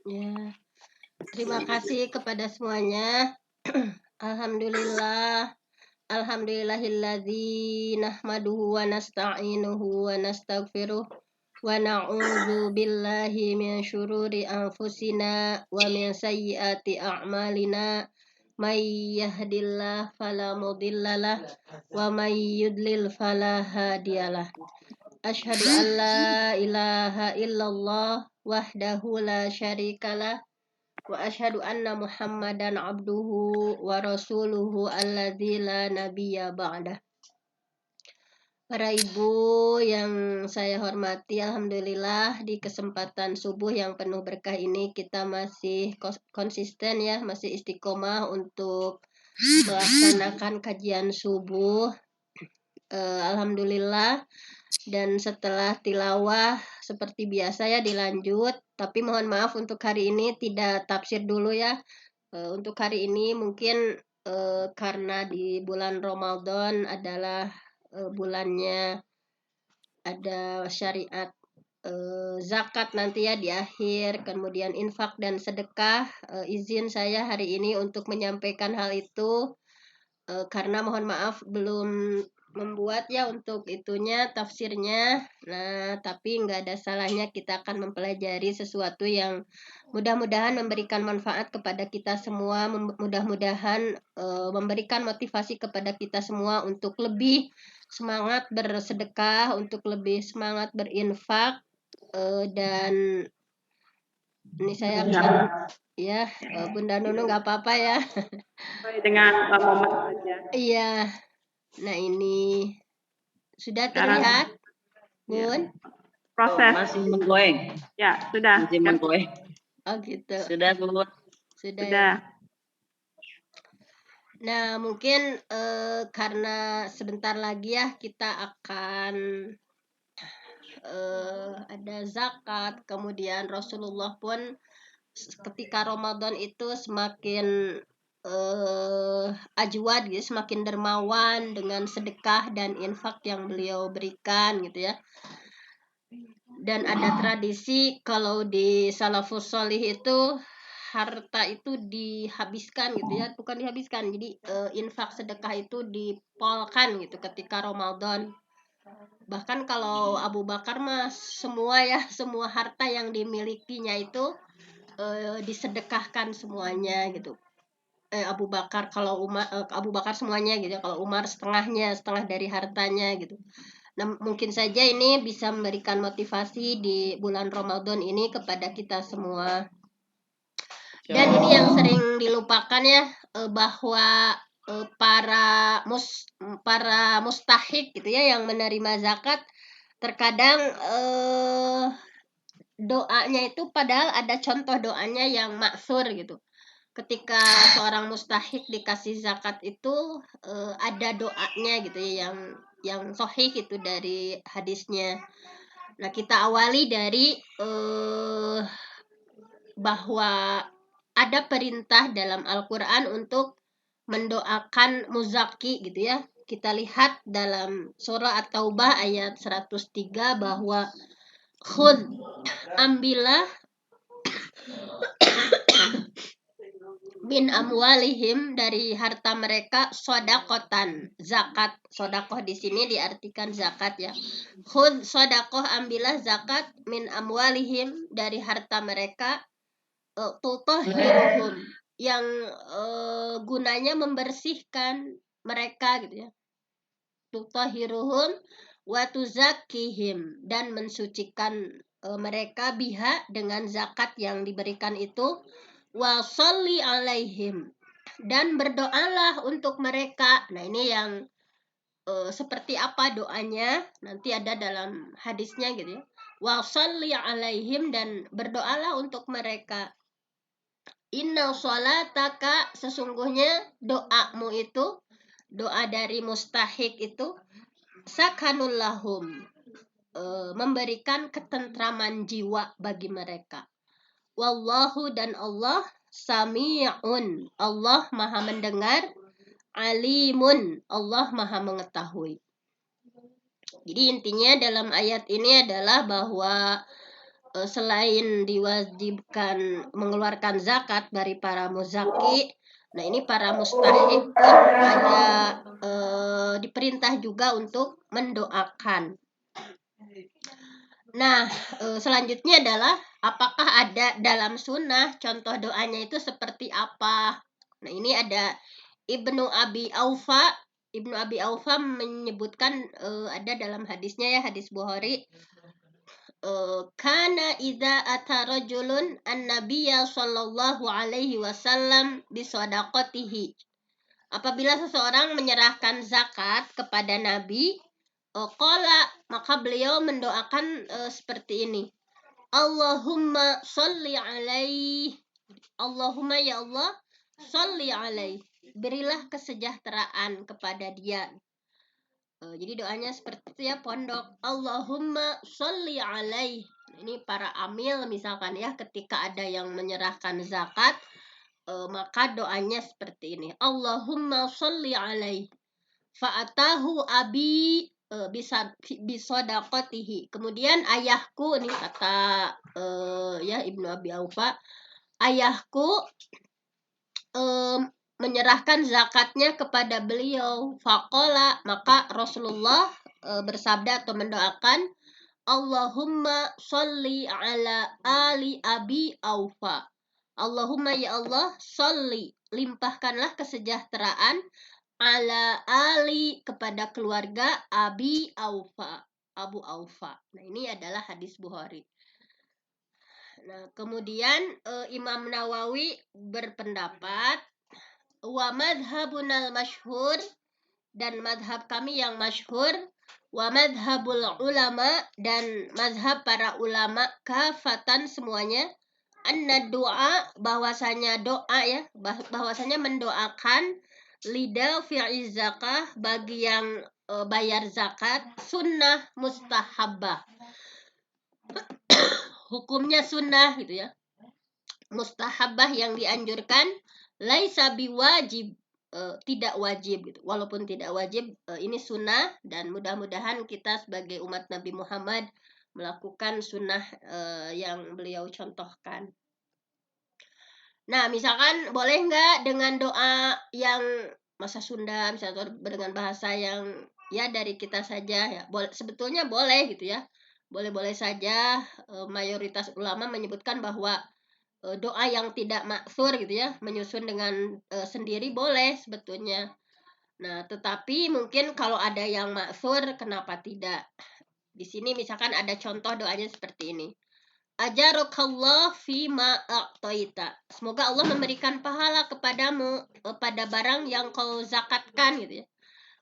Ya, terima kasih kepada semuanya. Alhamdulillah. Alhamdulillahilladzi nahmaduhu wa nasta'inuhu wa nastaghfiruh wa na'udzu billahi min syururi anfusina wa min sayyiati a'malina may yahdillahu fala mudhillalah wa may yudlil fala hadiyalah. Asyhadu an la ilaha illallah wahdahu la syarikalah wa asyhadu anna Muhammadan abduhu wa rasuluhu alladzi la nabiyya ba'dah. Para ibu yang saya hormati, alhamdulillah di kesempatan subuh yang penuh berkah ini kita masih konsisten ya, masih istiqomah untuk melaksanakan kajian subuh. Alhamdulillah. Dan setelah tilawah seperti biasa ya dilanjut, tapi mohon maaf untuk hari ini tidak tafsir dulu ya. Untuk hari ini mungkin karena di bulan Ramadan adalah bulannya ada syariat zakat nanti ya di akhir, kemudian infak dan sedekah. Izin saya hari ini untuk menyampaikan hal itu karena mohon maaf belum membuat ya untuk itunya tafsirnya. Nah, tapi nggak ada salahnya kita akan mempelajari sesuatu yang mudah-mudahan memberikan manfaat kepada kita semua, mudah-mudahan memberikan motivasi kepada kita semua untuk lebih semangat bersedekah, untuk lebih semangat berinfak, dan ini saya akan ya Bunda Nunu nggak apa-apa ya. Sesuai dengan momen saja. Iya. Nah, ini sudah Sekarang terlihat, ya, Bun? proses. Masih menggoeng. Ya, sudah. Masih menggoeng. Oh, gitu. Sudah, Bu. Sudah ya. Sudah. Nah, mungkin karena sebentar lagi ya kita akan ada zakat, kemudian Rasulullah pun ketika Ramadan itu semakin ajwad gitu, semakin dermawan dengan sedekah dan infak yang beliau berikan gitu ya. Dan ada tradisi kalau di salafus sholih itu harta itu dihabiskan gitu ya, bukan dihabiskan, jadi infak sedekah itu dipolkan gitu ketika Ramadan. Bahkan kalau Abu Bakar mah semua ya, semua harta yang dimilikinya itu disedekahkan semuanya gitu. Abu Bakar, kalau Umar, Abu Bakar semuanya gitu, kalau Umar setengahnya, setengah dari hartanya gitu. Nah, mungkin saja ini bisa memberikan motivasi di bulan Ramadan ini kepada kita semua. Dan ini yang sering dilupakan ya, bahwa para mustahik gitu ya yang menerima zakat terkadang doanya itu padahal ada contoh doanya yang maksur gitu. Ketika seorang mustahik dikasih zakat itu ada doanya gitu ya yang sahih itu dari hadisnya. Nah, kita awali dari bahwa ada perintah dalam Al-Qur'an untuk mendoakan muzaki gitu ya. Kita lihat dalam surah At-Taubah ayat 103 bahwa khud, ambillah min amwalihim, dari harta mereka, sodakotan, zakat. Sodakoh di sini diartikan zakat ya. Khud sodakoh, ambillah zakat, min amwalihim, dari harta mereka, tutahhiruhum, yang gunanya membersihkan mereka gitu ya. Tutahhiruhum wa tuzakkihim, dan mensucikan mereka biha, dengan zakat yang diberikan itu. Wa sholli alaihim, dan berdoalah untuk mereka. Nah, ini yang seperti apa doanya nanti ada dalam hadisnya gitu ya. Wa sholli alaihim, dan berdoalah untuk mereka. Inna sholataka, sesungguhnya doamu itu, doa dari mustahik itu, sakanul lahum, memberikan ketentraman jiwa bagi mereka. Wallahu, dan Allah, sami'un, Allah maha mendengar, alimun, Allah maha mengetahui. Jadi intinya dalam ayat ini adalah bahwa selain diwajibkan mengeluarkan zakat dari para muzaki, nah ini para mustahik pun ada diperintah juga untuk mendoakan. Nah, selanjutnya adalah apakah ada dalam sunnah contoh doanya itu seperti apa? Nah, ini ada Ibnu Abi Aufa menyebutkan ada dalam hadisnya ya, hadis Bukhari. Kana idza ata rajulun an-nabiyya sallallahu alaihi wasallam bi shadaqatihi. Apabila seseorang menyerahkan zakat kepada Nabi, qala, maka beliau mendoakan seperti ini. Allahumma sholli alaihi. Allahumma ya Allah, sholli alaihi. Berilah kesejahteraan kepada dia. Jadi doanya seperti itu ya, pondok. Allahumma sholli alaihi. Ini para amil misalkan ya, ketika ada yang menyerahkan zakat, maka doanya seperti ini. Allahumma sholli alaihi. Fa'atahu abi bisodaqatihi. Kemudian ayahku, ini kata ya Ibnu Abi Aufa, ayahku menyerahkan zakatnya kepada beliau. Faqala, maka Rasulullah bersabda atau mendoakan, Allahumma sholli ala ali Abi Aufa. Allahumma ya Allah, sholli, limpahkanlah kesejahteraan ala ali, kepada keluarga Abi Aufa, Abu Aufa. Nah, ini adalah hadis Bukhari. Nah, kemudian Imam Nawawi berpendapat, wa madhabunal masyhur, dan madhab kami yang masyhur, wa madhabul ulama, dan madhab para ulama kafatan semuanya, anna doa, bahwasanya doa ya, bahwasanya mendoakan lidah fi'i zakah, bagi yang bayar zakat, sunnah mustahabbah. Hukumnya sunnah gitu ya, mustahabbah yang dianjurkan, laisa biwajib, tidak wajib gitu. Walaupun tidak wajib, ini sunnah, dan mudah-mudahan kita sebagai umat Nabi Muhammad melakukan sunnah yang beliau contohkan. Nah, misalkan boleh nggak dengan doa yang masa Sunda, misalnya dengan bahasa yang ya dari kita saja ya, sebetulnya boleh gitu ya, boleh-boleh saja. Mayoritas ulama menyebutkan bahwa doa yang tidak maksur gitu ya, menyusun dengan sendiri boleh sebetulnya. Nah, tetapi mungkin kalau ada yang maksur, kenapa tidak? Di sini misalkan ada contoh doanya seperti ini. Ajarakallah fima a'taita. Semoga Allah memberikan pahala kepadamu pada barang yang kau zakatkan gitu ya.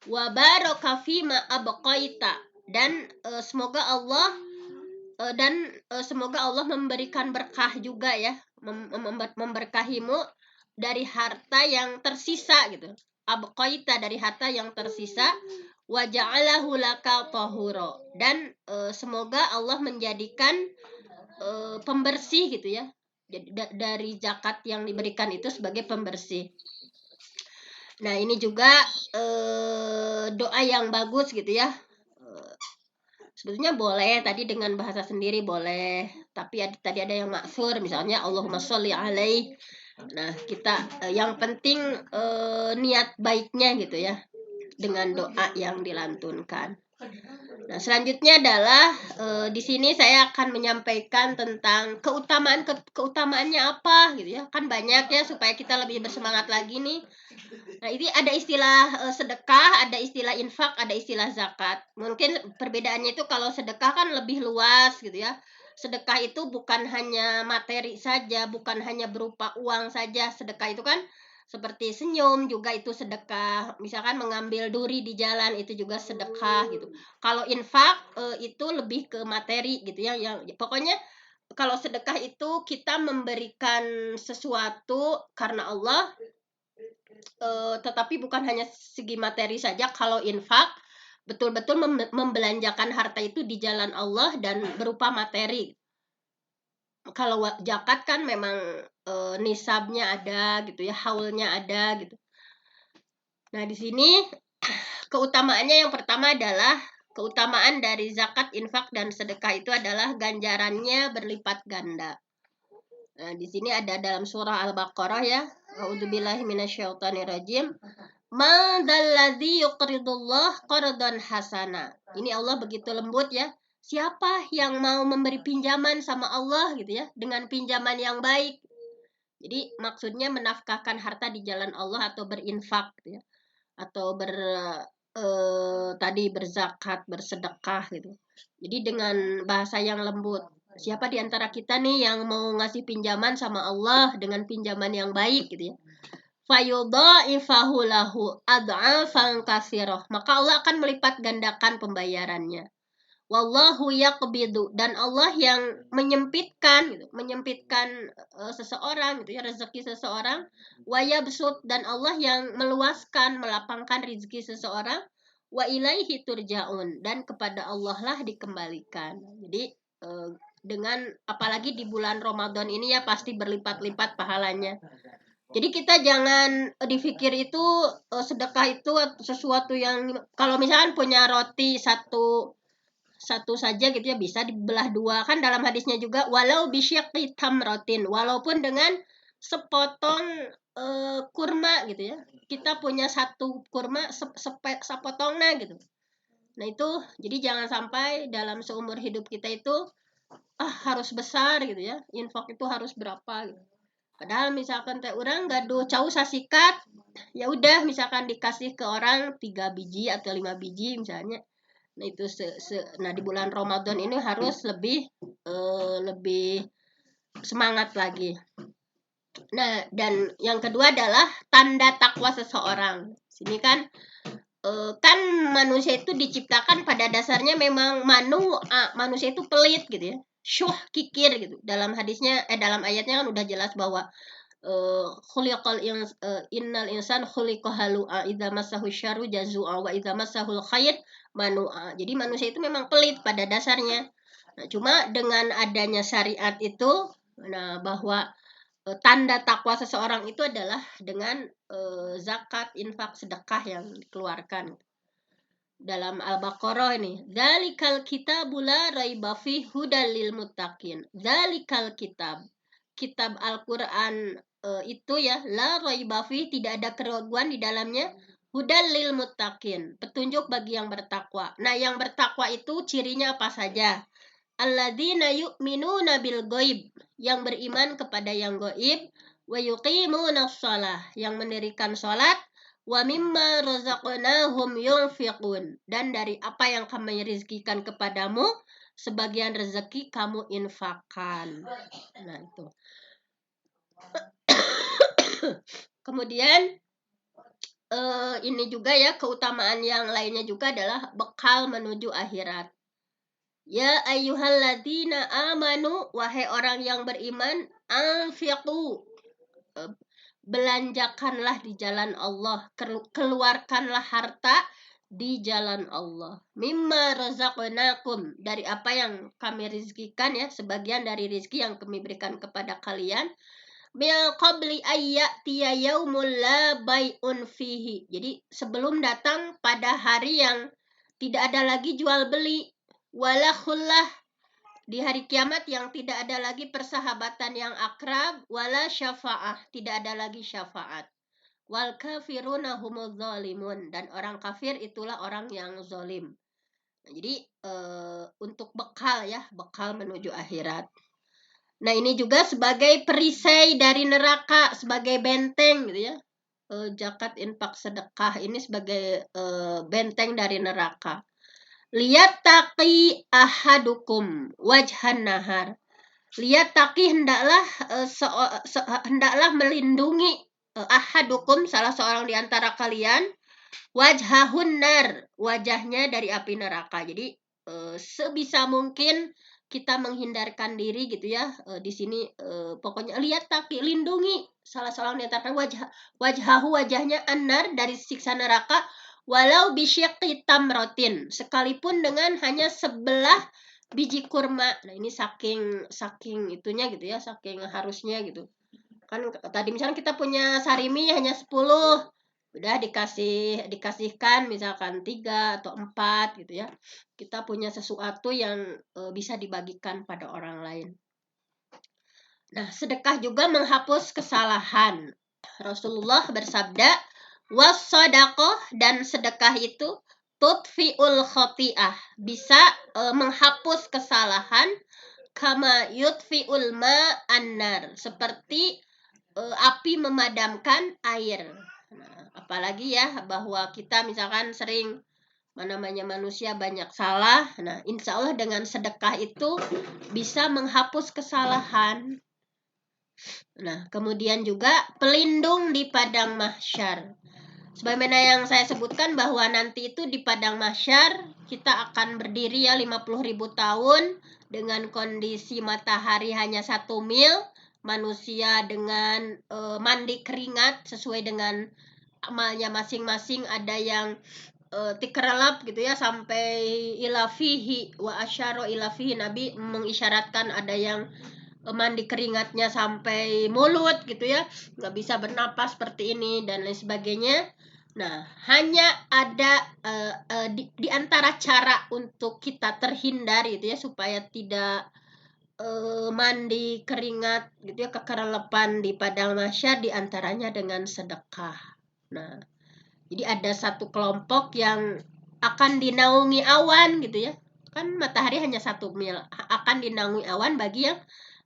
Wa baraka fima abqaita, dan semoga Allah memberikan berkah juga ya, memberkahimu dari harta yang tersisa gitu. Abqaita, dari harta yang tersisa. Wa ja'alahu laka tahura, dan semoga Allah menjadikan pembersih gitu ya, dari zakat yang diberikan itu sebagai pembersih. Nah, ini juga doa yang bagus gitu ya. Sebetulnya boleh tadi dengan bahasa sendiri boleh, tapi tadi ada yang maksur, misalnya Allahumma sholli alaihi. Nah, kita yang penting niat baiknya gitu ya, dengan doa yang dilantunkan. Nah, selanjutnya adalah di sini saya akan menyampaikan tentang keutamaannya apa gitu ya. Kan banyak ya, supaya kita lebih bersemangat lagi nih. Nah, ini ada istilah sedekah, ada istilah infak, ada istilah zakat. Mungkin perbedaannya itu kalau sedekah kan lebih luas gitu ya. Sedekah itu bukan hanya materi saja, bukan hanya berupa uang saja. Sedekah itu kan seperti senyum juga itu sedekah. Misalkan mengambil duri di jalan itu juga sedekah gitu. Kalau infak itu lebih ke materi gitu ya. Yang pokoknya kalau sedekah itu kita memberikan sesuatu karena Allah, tetapi bukan hanya segi materi saja. Kalau infak betul-betul membelanjakan harta itu di jalan Allah dan berupa materi. Kalau zakat kan memang nisabnya ada gitu ya, haulnya ada gitu. Nah, di sini keutamaannya yang pertama adalah keutamaan dari zakat, infak, dan sedekah itu adalah ganjarannya berlipat ganda. Nah, di sini ada dalam surah Al-Baqarah ya. A'udzubillahi minasyaitonirrajim. Ma dzalladzi yuqridullah qardan hasana. Ini Allah begitu lembut ya. Siapa yang mau memberi pinjaman sama Allah gitu ya, dengan pinjaman yang baik. Jadi maksudnya menafkahkan harta di jalan Allah atau berinfak gitu ya. Atau tadi berzakat, bersedekah gitu. Jadi dengan bahasa yang lembut. Siapa di antara kita nih yang mau ngasih pinjaman sama Allah dengan pinjaman yang baik gitu ya. Fayudha'ifahu lahu ad'afan katsirah. Maka Allah akan melipat gandakan pembayarannya. Wallahu yaqbidu, dan Allah yang menyempitkan gitu, menyempitkan seseorang gitu ya, rezeki seseorang, wa yabsut, dan Allah yang meluaskan, melapangkan rezeki seseorang, wa ilaihi turja'un, dan kepada Allah lah dikembalikan. Jadi dengan apalagi di bulan Ramadan ini ya pasti berlipat-lipat pahalanya. Jadi kita jangan dipikir itu sedekah itu sesuatu yang, kalau misalkan punya roti satu saja gitu ya, bisa dibelah dua, kan dalam hadisnya juga walau bisyiqqi tamratin, walaupun dengan sepotong kurma gitu ya, kita punya satu kurma sepotongnya gitu. Nah itu jadi jangan sampai dalam seumur hidup kita itu harus besar gitu ya, infak itu harus berapa gitu. Padahal misalkan teh orang gaduh cau sasikat, ya udah misalkan dikasih ke orang 3 biji atau 5 biji misalnya. Nah itu nah di bulan Ramadan ini harus lebih semangat lagi. Nah, dan yang kedua adalah tanda takwa seseorang. Sini kan kan manusia itu diciptakan pada dasarnya memang manusia itu pelit gitu ya. Syuh, kikir gitu. Dalam hadisnya dalam ayatnya kan udah jelas bahwa innal insan khuliqa halu'a idza massahu syarru jazua wa idza massahul khair manua. Jadi manusia itu memang pelit pada dasarnya. Nah, cuma dengan adanya syariat itu, nah bahwa tanda takwa seseorang itu adalah dengan zakat, infak, sedekah yang dikeluarkan. Dalam Al-Baqarah ini, dzalikal kitabu la raiba fihi hudal lil muttaqin. Dzalikal kitab Al-Qur'an itu ya, la raiba fihi, tidak ada keraguan di dalamnya, hudal lil muttaqin, petunjuk bagi yang bertakwa. Nah, yang bertakwa itu cirinya apa saja? Alladzina yu'minuna bil ghaib, yang beriman kepada yang gaib, wa yuqimunas shalah, yang mendirikan salat, wa mimma razaqnahum yunfiqun, dan dari apa yang kami rizkikan kepadamu sebagian rezeki kamu infakkan. Nah itu. Kemudian ini juga ya, keutamaan yang lainnya juga adalah bekal menuju akhirat. Ya ayyuhalladzina amanu, wahai orang yang beriman, anfiqu, belanjakanlah di jalan Allah, keluarkanlah harta di jalan Allah. Mimma razaqnakum, dari apa yang kami rizkikan ya, sebagian dari rizki yang kami berikan kepada kalian. Min qabli ayyatiya yaumul la bai'un fihi. Jadi sebelum datang pada hari yang tidak ada lagi jual beli, wala khullah, di hari kiamat yang tidak ada lagi persahabatan yang akrab, wala syafa'ah, tidak ada lagi syafaat. Wal kafiruna humuz zalimun, dan orang kafir itulah orang yang zalim. Nah, jadi untuk bekal ya, bekal menuju akhirat. Nah, ini juga sebagai perisai dari neraka, sebagai benteng gitu ya. Zakat, infak, sedekah ini sebagai benteng dari neraka. Liyataqi ahadukum wajhan nahar. Liyataqi, hendaklah melindungi ahadukum, salah seorang di antara kalian, wajhahun nar, wajahnya dari api neraka. Jadi sebisa mungkin kita menghindarkan diri gitu ya. Di sini pokoknya liyataqi, lindungi salah seorang di antara wajhahu, wajahnya, annar, dari siksa neraka, walau bisyiqqi tamratin, sekalipun dengan hanya sebelah biji kurma. Nah, ini saking itunya gitu ya, saking harusnya gitu. Kan tadi misalnya kita punya sarimi hanya 10, udah dikasihkan misalkan 3 atau 4 gitu ya. Kita punya sesuatu yang bisa dibagikan pada orang lain. Nah, sedekah juga menghapus kesalahan. Rasulullah bersabda, "Was-shadaqah," dan sedekah itu tutfiul khoti'ah, bisa menghapus kesalahan, kama yutfiul ma'annar, seperti api memadamkan air. Nah, apalagi ya bahwa kita misalkan sering manusia banyak salah. Nah, insya Allah dengan sedekah itu bisa menghapus kesalahan. Nah, kemudian juga pelindung di padang mahsyar. Sebagaimana yang saya sebutkan bahwa nanti itu di padang mahsyar kita akan berdiri ya 50.000 tahun dengan kondisi matahari hanya 1 mil, manusia dengan mandi keringat sesuai dengan amalnya masing-masing, ada yang tikralap gitu ya sampai ilafihi wa asyara ilafihi, Nabi mengisyaratkan ada yang mandi keringatnya sampai mulut gitu ya, nggak bisa bernapas seperti ini dan lain sebagainya. Nah, hanya ada di antara cara untuk kita terhindar gitu ya supaya tidak mandi keringat gitu ya kekerelepan di padang mahsyar, di antaranya dengan sedekah. Nah, jadi ada satu kelompok yang akan dinaungi awan gitu ya. Kan matahari hanya 1 mil, akan dinaungi awan bagi yang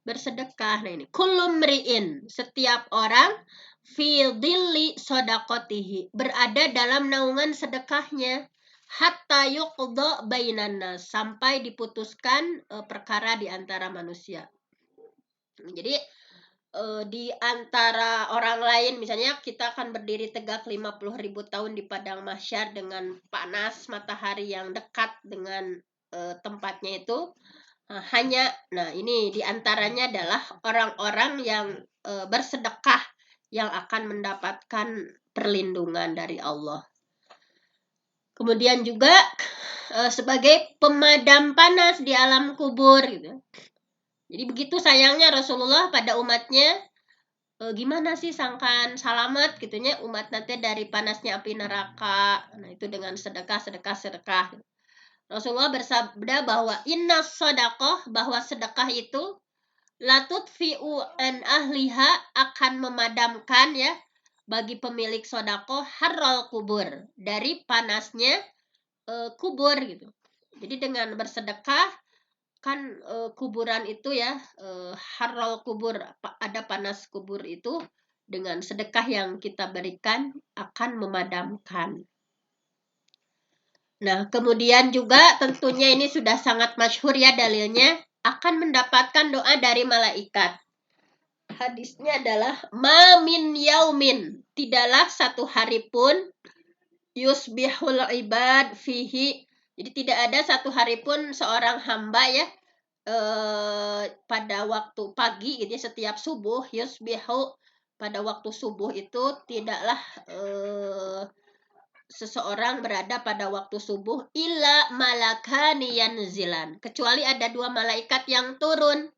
bersedekah. Nah, ini kullu mri'in, setiap orang, fi dhilli sodakotihi, berada dalam naungan sedekahnya, hatta yuqda bainan nas, sampai diputuskan perkara di antara manusia. Jadi di antara orang lain, misalnya kita akan berdiri tegak 50.000 tahun di padang mahsyar dengan panas matahari yang dekat dengan tempatnya itu. Nah, ini diantaranya adalah orang-orang yang bersedekah yang akan mendapatkan perlindungan dari Allah. Kemudian juga sebagai pemadam panas di alam kubur gitu. Jadi begitu sayangnya Rasulullah pada umatnya, gimana sih sangkan salamat gitunya umat nanti dari panasnya api neraka. Nah, itu dengan sedekah. Rasulullah bersabda bahwa inna sadaqah, bahwa sedekah itu latutfi'u an ahliha, akan memadamkan ya bagi pemilik sedekah harral kubur, dari panasnya kubur gitu. Jadi dengan bersedekah kan kuburan itu ya harral kubur, ada panas kubur itu, dengan sedekah yang kita berikan akan memadamkan. Nah, kemudian juga tentunya ini sudah sangat masyhur ya dalilnya, akan mendapatkan doa dari malaikat. Hadisnya adalah ma min yaumin, tidaklah satu hari pun, yusbihul ibad fihi, jadi tidak ada satu hari pun seorang hamba ya pada waktu pagi gitu ya, setiap subuh, yusbihu, pada waktu subuh itu tidaklah seseorang berada pada waktu subuh illa malakani yanzilan, kecuali ada 2 malaikat yang turun.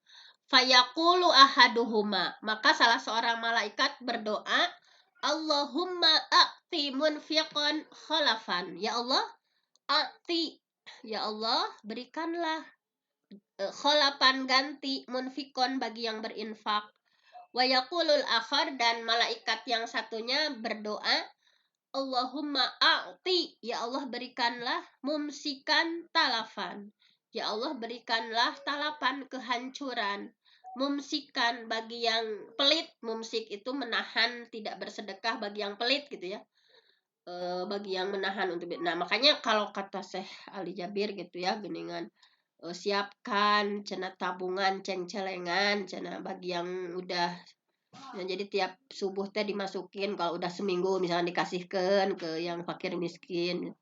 Fayaqulu ahaduhuma, maka salah seorang malaikat berdoa, Allahumma a'ti munfiqan khalafan, ya Allah, a'ti, ya Allah berikanlah khalafan, ganti, munfikon, bagi yang berinfak. Wa yaqulul akhar, dan malaikat yang satunya berdoa, Allahumma a'ti, ya Allah berikanlah, mumsikan talafan, ya Allah berikanlah talapan, kehancuran, mumsikan, bagi yang pelit, mumsik itu menahan tidak bersedekah bagi yang pelit gitu ya, bagi yang menahan untuk. Nah, makanya kalau kata Syekh Ali Jabir gitu ya, geningan siapkan cenah tabungan ceng-celengan cenah bagi yang udah. Nah, jadi tiap subuh teh dimasukin, kalau udah seminggu misalnya dikasihkan ke yang fakir miskin,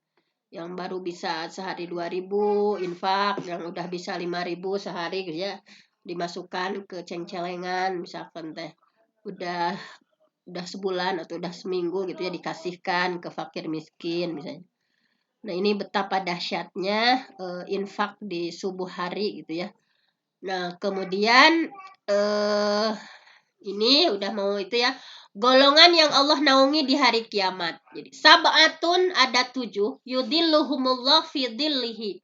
yang baru bisa sehari 2.000 infak, yang udah bisa 5.000 sehari gitu ya, dimasukkan ke ceng-celengan misalkan teh udah sebulan atau udah seminggu gitu ya, dikasihkan ke fakir miskin misalnya. Nah, ini betapa dahsyatnya infak di subuh hari gitu ya. Nah, kemudian ini udah mau itu ya, golongan yang Allah naungi di hari kiamat. Jadi sab'atun ada 7, yudilluhumullah fi dhillihi,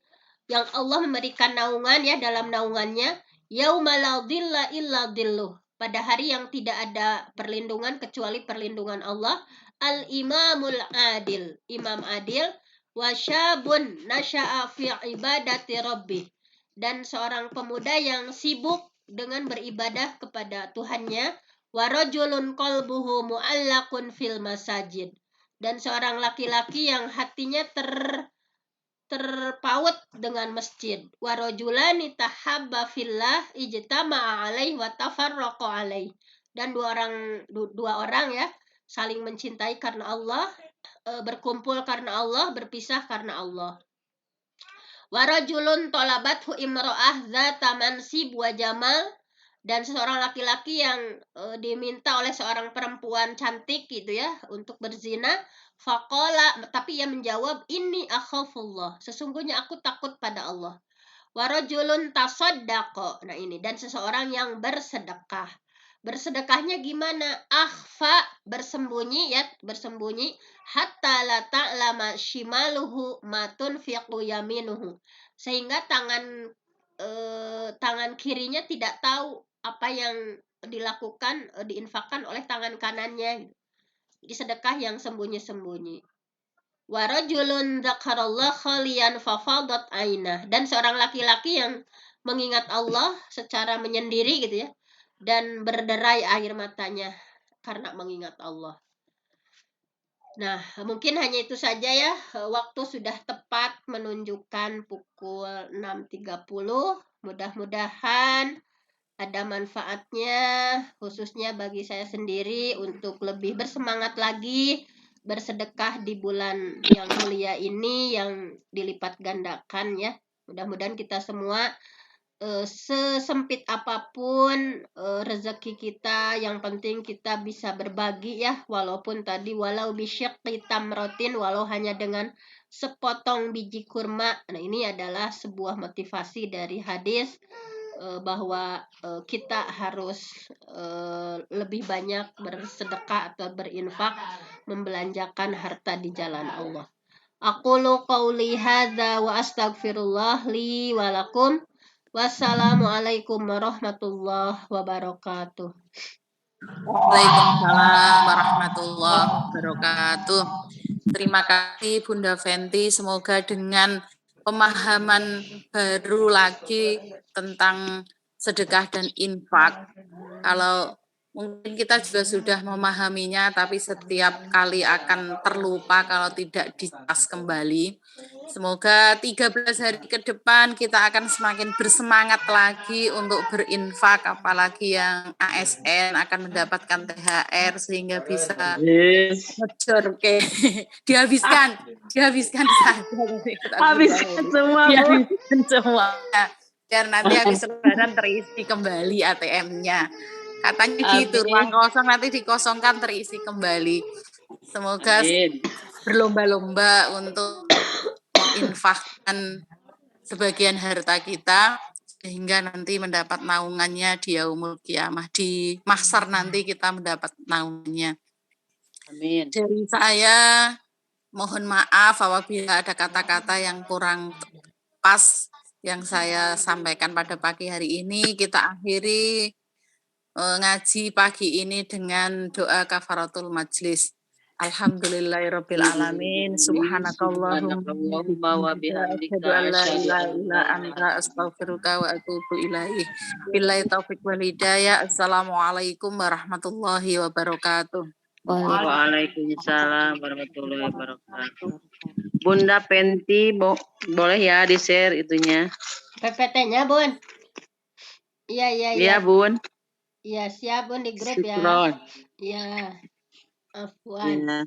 yang Allah memberikan naungan ya dalam naungannya, yauma la dhilla illa dhilluh, pada hari yang tidak ada perlindungan kecuali perlindungan Allah. Al imamul adil, imam adil, wa syabun nasya'a fi ibadati rabbih, dan seorang pemuda yang sibuk dengan beribadah kepada Tuhannya, wa rajulun qalbuhu mu'allaqun fil masajid, dan seorang laki-laki yang hatinya terpaut dengan masjid, wa rajulani tahabba fillah ijtama'a alaihi wa tafarraqa alaihi, dan dua orang ya saling mencintai karena Allah, berkumpul karena Allah, berpisah karena Allah. Wa rajulun talabathu imra'ah dzata mansib wa jamal, dan seorang laki-laki yang diminta oleh seorang perempuan cantik gitu ya untuk berzina, faqala, tapi ia menjawab, inni akhafullah, sesungguhnya aku takut pada Allah. Wa rajulun tasaddaqa, nah ini, dan seseorang yang bersedekah. Bersedekahnya gimana? Akhfa, bersembunyi ya, bersembunyi, hatta la ta'lama shimaluhu ma tunfiqu yaminuhu, sehingga tangan kirinya tidak tahu apa yang dilakukan, diinfakkan oleh tangan kanannya. Jadi sedekah yang sembunyi-sembunyi. Wa rajulun dzakarallah khaliyan fafadat ainah, dan seorang laki-laki yang mengingat Allah secara menyendiri gitu ya, dan berderai air matanya karena mengingat Allah. Nah, mungkin hanya itu saja ya. Waktu sudah tepat menunjukkan pukul 6.30. Mudah-mudahan ada manfaatnya, khususnya bagi saya sendiri untuk lebih bersemangat lagi bersedekah di bulan yang mulia ini yang dilipat gandakan ya. Mudah-mudahan kita semua sesempit apapun rezeki kita, yang penting kita bisa berbagi ya, walaupun tadi walau bisyiqqi tamratin, walau hanya dengan sepotong biji kurma. Nah, ini adalah sebuah motivasi dari hadis bahwa kita harus lebih banyak bersedekah atau berinfak, membelanjakan harta di jalan Allah. Aqulu qauli hadza wa astaghfirullah li wa lakum. Wassalamualaikum warahmatullahi wabarakatuh. Waalaikumsalam warahmatullahi wabarakatuh. Terima kasih Bunda Fenty, semoga dengan pemahaman baru lagi tentang sedekah dan infak. Kalau mungkin kita juga sudah memahaminya, tapi setiap kali akan terlupa kalau tidak dicas kembali. Semoga 13 hari ke depan kita akan semakin bersemangat lagi untuk berinfak, apalagi yang ASN akan mendapatkan THR sehingga bisa ngejor ke dihabiskan saja. Habiskan semua, Bu. Dihabiskan semuanya. Biar nanti habis lebaran terisi kembali ATM-nya. Katanya gitu, ruang kosong nanti dikosongkan terisi kembali. Semoga berlomba-lomba untuk menginfakkan sebagian harta kita sehingga nanti mendapat naungannya di yaumul qiyamah, di mahsyar nanti kita mendapat naungannya. Amin. Dari saya mohon maaf apabila ada kata-kata yang kurang pas yang saya sampaikan pada pagi hari ini. Kita akhiri ngaji pagi ini dengan doa kafaratul majlis. Alhamdulillahirabbil alamin, subhanakallahumma wa bihamdika asyhadu an la ilaha illa anta astaghfiruka wa atubu ilaik. Billahi taufik wal hidayah. Assalamualaikum warahmatullahi wabarakatuh. Waalaikumsalam warahmatullahi wabarakatuh. Bunda Fenty, boleh ya di-share itunya? PPT-nya, Bun. Iya. Iya, Bun. Iya, siap, Bun, di grup ya. Syukron. Iya. Afwan. Ya.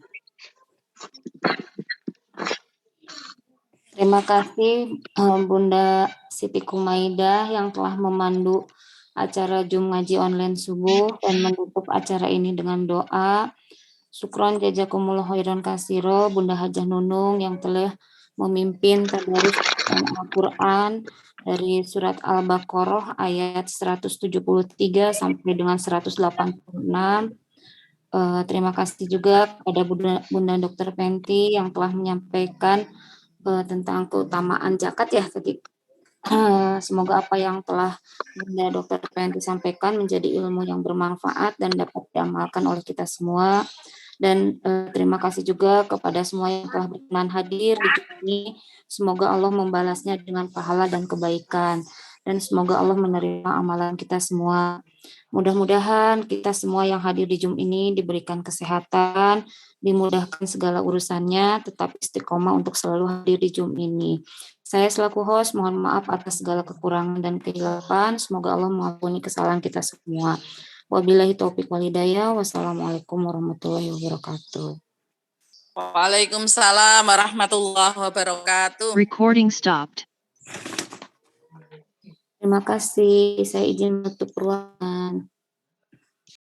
Terima kasih Bunda Siti Kumaidah yang telah memandu acara Zoom ngaji online subuh dan menutup acara ini dengan doa. Syukron jazakumullah khairan katsiro Bunda Hajah Nunung yang telah memimpin tadarus Al-Qur'an dari surat Al-Baqarah ayat 173 sampai dengan 186. Terima kasih juga kepada Bunda Dr. Fenty yang telah menyampaikan tentang keutamaan zakat ya tadi. Semoga apa yang telah Bunda Dr. Fenty sampaikan menjadi ilmu yang bermanfaat dan dapat diamalkan oleh kita semua. Dan terima kasih juga kepada semua yang telah berkenan hadir di sini. Semoga Allah membalasnya dengan pahala dan kebaikan. Dan semoga Allah menerima amalan kita semua. Mudah-mudahan kita semua yang hadir di Zoom ini diberikan kesehatan, dimudahkan segala urusannya, tetap istiqomah untuk selalu hadir di Zoom ini. Saya selaku host mohon maaf atas segala kekurangan dan kehilapan. Semoga Allah mengampuni kesalahan kita semua. Wabillahi taufiq wal hidayah. Wassalamualaikum warahmatullahi wabarakatuh. Waalaikumsalam warahmatullahi wabarakatuh. Recording stopped. Terima kasih. Saya izin menutup ruangan.